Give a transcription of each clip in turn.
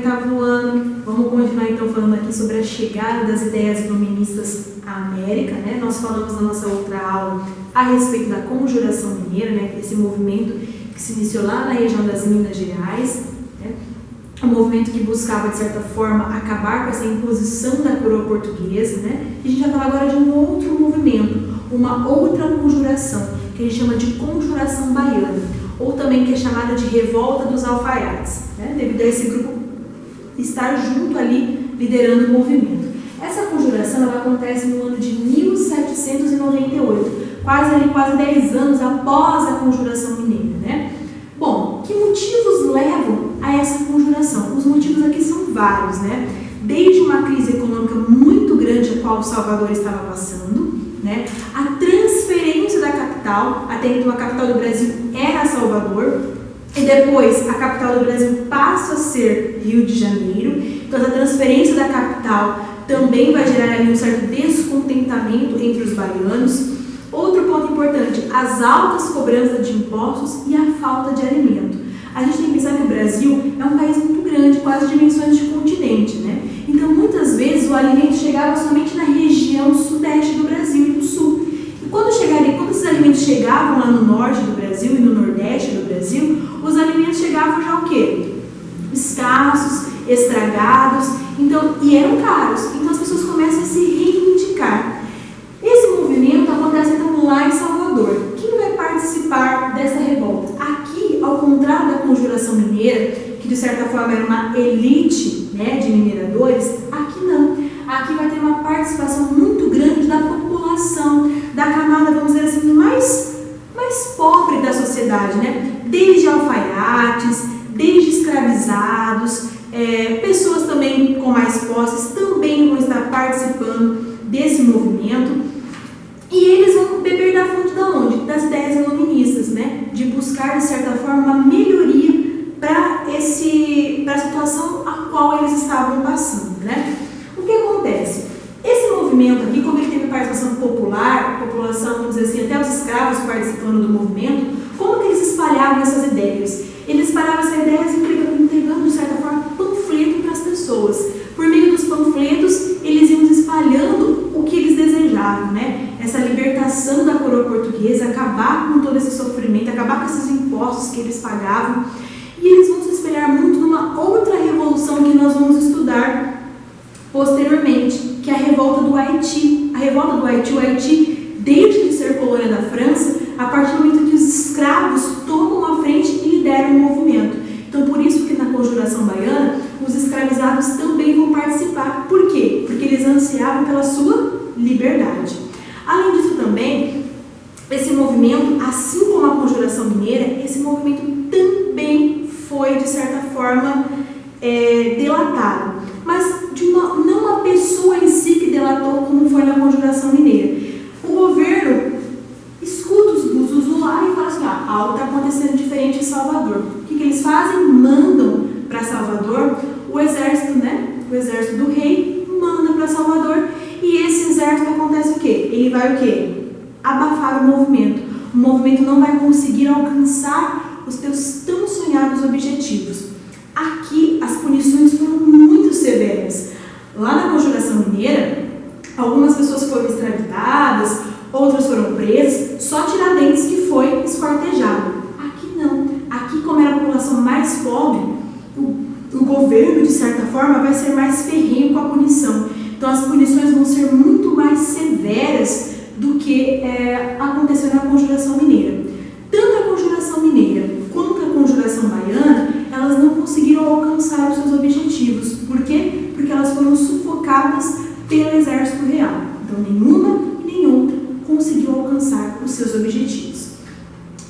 oitavo ano. Vamos continuar então falando aqui sobre a chegada das ideias iluministas à América, né? Nós falamos na nossa outra aula a respeito da Conjuração Mineira, né? Esse movimento que se iniciou lá na região das Minas Gerais, né? Um movimento que buscava, de certa forma, acabar com essa imposição da coroa portuguesa, né? E a gente vai falar agora de um outro movimento, uma outra conjuração, que a gente chama de Conjuração Baiana, ou também que é chamada de Revolta dos Alfaiates, né? Devido a esse grupo estar junto ali, liderando o movimento. Essa conjuração ela acontece no ano de 1798, quase 10 anos após a Conjuração Mineira, né? Bom, que motivos levam a essa conjuração? Os motivos aqui são vários, né? Desde uma crise econômica muito grande a qual Salvador estava passando, né? A transferência da capital, até então a capital do Brasil era Salvador, e depois a capital do Brasil passa a ser Rio de Janeiro. Então a transferência da capital também vai gerar ali um certo descontentamento entre os baianos. Outro ponto importante, as altas cobranças de impostos e a falta de alimento. A gente tem que pensar que o Brasil é um país muito grande, quase dimensões de continente, né? Então, muitas vezes, o alimento chegava somente na região sudeste do Brasil e do sul. E quando esses alimentos chegavam lá no norte do Brasil e no nordeste do Brasil, os alimentos chegavam já o quê? Escassos, estragados, então, e eram caros. Então, as pessoas começam a se reivindicar. Esse movimento acontece então lá em Salvador. Quem vai participar dessa revolta? Aqui, ao contrário da Conjuração Mineira, que de certa forma era uma elite, né, de mineradores, aqui não. Aqui vai ter uma participação muito grande da população, da camada, vamos dizer assim, mais pobre da sociedade, né? Desde alfaiates, desde escravizados, pessoas também com mais posses também vão estar participando desse movimento. E eles vão beber da fonte da onde? Das ideias iluministas, né? De buscar, de certa forma, uma melhoria para a situação a qual eles estavam passando, né? O que acontece? Esse movimento aqui, como ele teve participação popular, população, vamos dizer assim, até os escravos participando do movimento, como que eles espalhavam essas ideias? Eles espalhavam essas ideias entregando, de certa forma, panfleto para as pessoas. Por meio dos panfletos, eles iam espalhando o que eles desejavam, né? Essa libertação da coroa portuguesa, acabar com todo esse sofrimento, acabar com esses impostos que eles pagavam. E eles vão se espelhar muito numa outra revolução que nós vamos estudar posteriormente, que é a revolta do Haiti. A revolta do Haiti, o Haiti, desde de ser colônia da França, a partir do momento que os escravos tomam a frente e lideram o movimento. Então, por isso que na Conjuração Baiana, os escravizados também vão participar. Por quê? Porque eles ansiavam pela sua liberdade. Além disso também, esse movimento, assim como a Conjuração Mineira, esse movimento também foi, de certa forma, delatado. Mas não uma pessoa em si que delatou, como foi na Conjuração Mineira. O governo escuta os búzios lá e fala assim, algo está acontecendo diferente em Salvador. O que eles fazem? Mandam para Salvador o exército, né? O exército do rei manda para Salvador e esse exército acontece o quê? Ele vai o quê? Abafar o movimento. O movimento não vai conseguir alcançar os teus tão sonhados objetivos. Aqui as punições foram muito severas. Lá na Conjuração Mineira, algumas pessoas foram extraditadas, outras foram presas, só Tiradentes que foi esquartejado. Aqui não. Aqui, como era a população mais pobre, o governo, de certa forma, vai ser mais ferrenho com a punição. Então, as punições vão ser muito mais severas do que aconteceu na Conjuração Mineira. Tanto a Conjuração Mineira quanto a Conjuração Baiana, elas não conseguiram alcançar os seus objetivos. Por quê? Porque elas foram sufocadas pelo exército real. Então, nenhuma nem outra conseguiu alcançar os seus objetivos.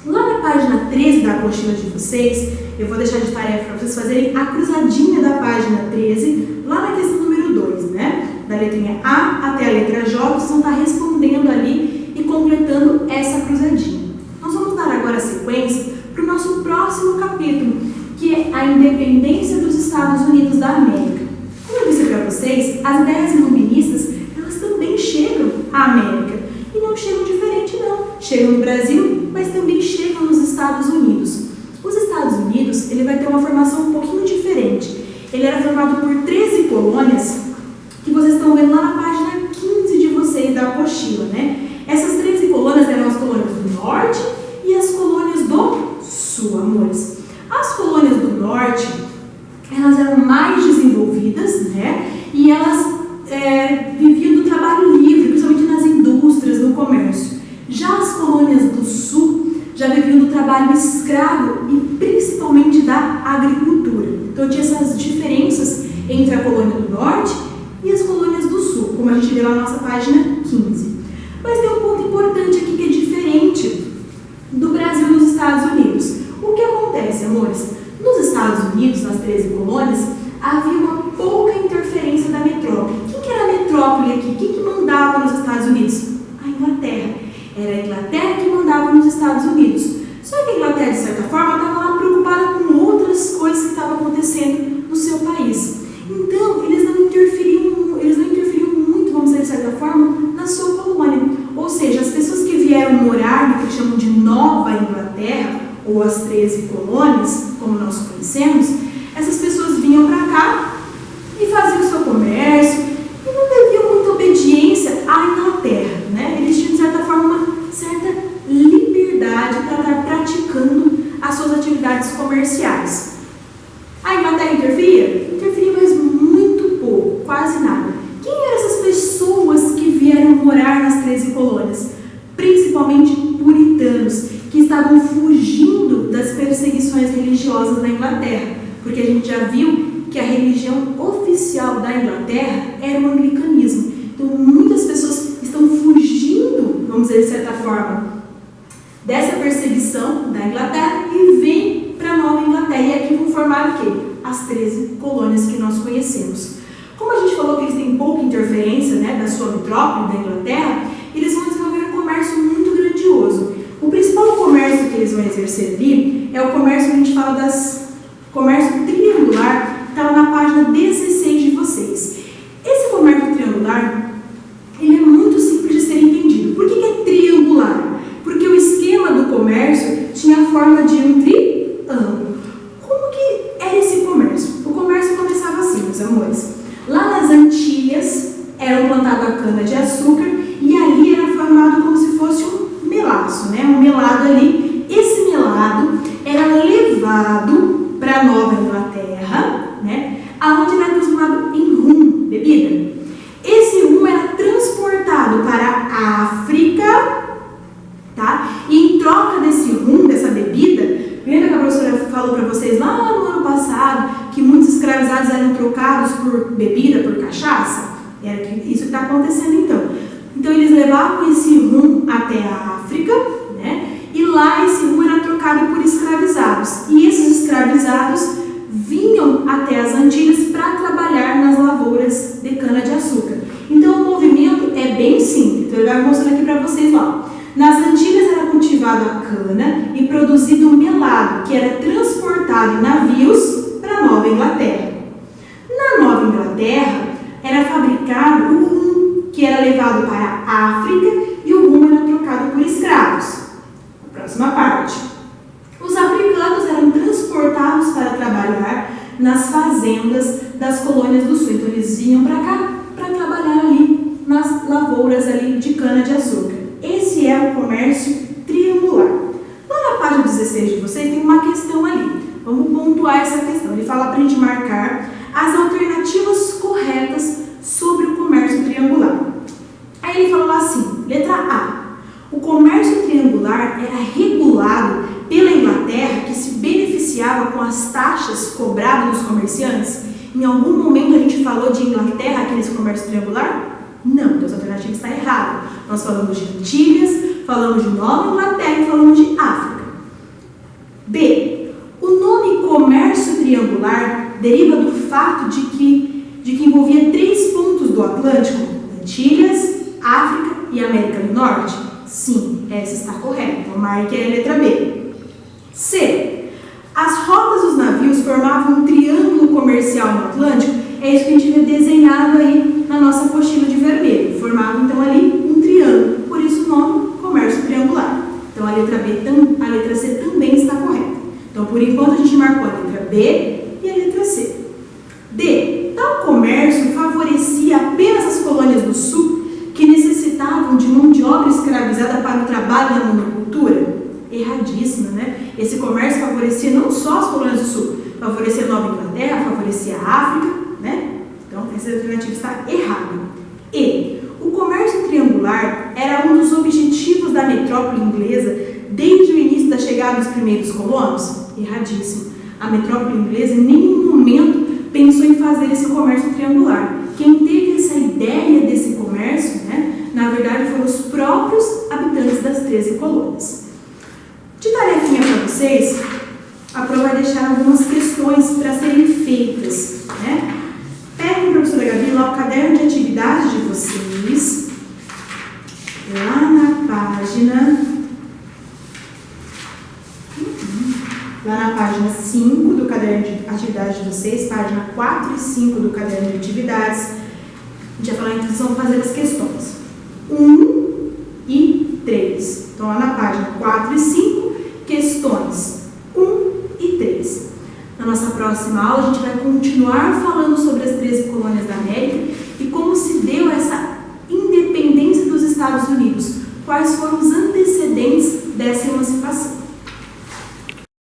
Lá na página 13 da apostila de vocês, eu vou deixar de tarefa para vocês fazerem a cruzadinha da página 13, lá na questão número 2, né? Da letrinha A até a letra J, vocês vão estar respondendo ali e completando essa cruzadinha. Nós vamos dar agora a sequência para o nosso próximo capítulo, que é a independência dos Estados Unidos da América. Como eu disse para vocês, as ideias iluministas, elas também chegam à América. E não chegam diferente, não. Chegam no Brasil, mas também chegam nos Estados Unidos. Os Estados Unidos, ele vai ter uma formação um pouquinho diferente. ele era formado por 13 colônias, que vocês estão vendo lá na página 15 de vocês da apostila, né? Essas 13 colônias eram as colônias do norte e as colônias do sul, amores. As colônias do norte, elas eram mais desenvolvidas, né? E elas viviam do trabalho livre, principalmente nas indústrias, no comércio. Já as colônias do sul já viviam do trabalho escravo e principalmente da agricultura. Então tinha essas diferenças entre a colônia do norte e as colônias do sul, como a gente vê lá na nossa página 15. Mas tem um ponto importante aqui que é diferente do Brasil e dos Estados Unidos. O que acontece, amores? Nos Estados Unidos, nas 13 colônias, havia uma pouca interferência da metrópole. Quem que era a metrópole aqui? Quem que mandava nos Estados Unidos? A Inglaterra. Era a Inglaterra que mandava nos Estados Unidos. Só que a Inglaterra, de certa forma, estava lá preocupada com outras coisas que estavam acontecendo no seu país. Então, eles não interferiam muito, vamos dizer, de certa forma, na sua colônia. Ou seja, as pessoas que vieram morar no que chamam de Nova Inglaterra, ou as 13 colônias, como nós conhecemos, essas pessoas vinham para cá e faziam o seu comércio e não deviam muita obediência à Inglaterra, né? Eles tinham, de certa forma, uma certa liberdade para estar praticando as suas atividades comerciais. A Inglaterra interferia? Interferia, mas muito pouco, quase nada. Quem eram essas pessoas que vieram morar nas 13 colônias? Principalmente puritanos, que estavam fugindo das perseguições religiosas na Inglaterra, porque a gente já viu que a religião oficial da Inglaterra era o anglicanismo. Então, muitas pessoas estão fugindo, vamos dizer de certa forma, dessa perseguição da Inglaterra e vêm para a Nova Inglaterra. E aqui vão formar o quê? As 13 colônias que nós conhecemos. Como a gente falou que eles têm pouca interferência, né, da sua metrópole, da Inglaterra, eles vão desenvolver um comércio muito grandioso. O principal comércio que eles vão exercer ali é o comércio que a gente fala comércio triangular, que está lá na página 16 de vocês. Esse comércio triangular, ele é muito simples de ser entendido. Por que é triangular? Porque o esquema do comércio tinha a forma de um triângulo. Como que era esse comércio? O comércio começava assim, meus amores. Lá nas Antilhas, era plantada a cana-de-açúcar e ali era formado como se fosse um melaço, né? Um melado ali. Esse melado era levado para a Nova Inglaterra, né? Aonde era transformado em rum, bebida. Esse rum era transportado para a África, tá? E em troca desse rum, dessa bebida, lembra que a professora falou para vocês lá no ano passado que muitos escravizados eram trocados por bebida, por cachaça? Era isso que está acontecendo então. Então eles levavam esse rum até a África, né? E lá esse rum era trocado por escravizados. E esses escravizados vinham até as Antilhas para trabalhar nas lavouras de cana-de-açúcar. Então o movimento é bem simples. Então ele vai mostrando aqui para vocês lá. Nas Antilhas era cultivado a cana e produzido o melado, que era transportado em navios para a Nova Inglaterra. Na Nova Inglaterra era fabricado o rum, que era levado para a África e o rum era trocado por escravos. Próxima parte. Os africanos eram transportados para trabalhar nas fazendas das colônias do sul. Então eles vinham para cá para trabalhar ali nas lavouras ali de cana-de-açúcar. Esse é o comércio triangular. Lá na página 16 de vocês tem uma questão ali. Vamos pontuar essa questão. Ele fala para a gente marcar as alternativas corretas sobre o comércio triangular. Aí ele falou assim, letra A. O comércio triangular era regulado pela Inglaterra, que se beneficiava com as taxas cobradas dos comerciantes. Em algum momento a gente falou de Inglaterra aqui nesse comércio triangular? Não, então essa alternativa está errada. Nós falamos de Antilhas, falamos de Nova Inglaterra e falamos de África. B. O nome comércio triangular deriva do fato de que envolvia 3 pontos do Atlântico, Antilhas, África e América do Norte? Sim, essa está correta. Então marque a letra B. C. As rotas dos navios formavam um triângulo comercial no Atlântico. É isso que a gente vê desenhado aí na nossa apostila de vermelho. Formava então ali um triângulo. Por isso o nome comércio triangular. Então a letra C também está correta. Então por enquanto a gente marcou a letra B e a letra C. baseado na monocultura? Erradíssima, né? Esse comércio favorecia não só as colônias do sul, favorecia a Nova Inglaterra, favorecia a África, né? Então, essa alternativa está errada. E o comércio triangular era um dos objetivos da metrópole inglesa desde o início da chegada dos primeiros colonos? Erradíssimo. A metrópole inglesa em nenhum momento pensou em fazer esse comércio triangular. Quem teve essa ideia desse comércio, né, na verdade, foram os próprios habitantes das 13 colônias. De tarefinha para vocês, a prova vai deixar algumas questões para serem feitas, né? Peguem, professora Gabi, lá o caderno de atividades de vocês, lá na página 5 do caderno de atividades de vocês, página 4 e 5 do caderno de atividades. A gente vai falar então, vamos fazer as questões 1 e 3. Então, lá na página 4 e 5, questões 1 e 3. Na nossa próxima aula, a gente vai continuar falando sobre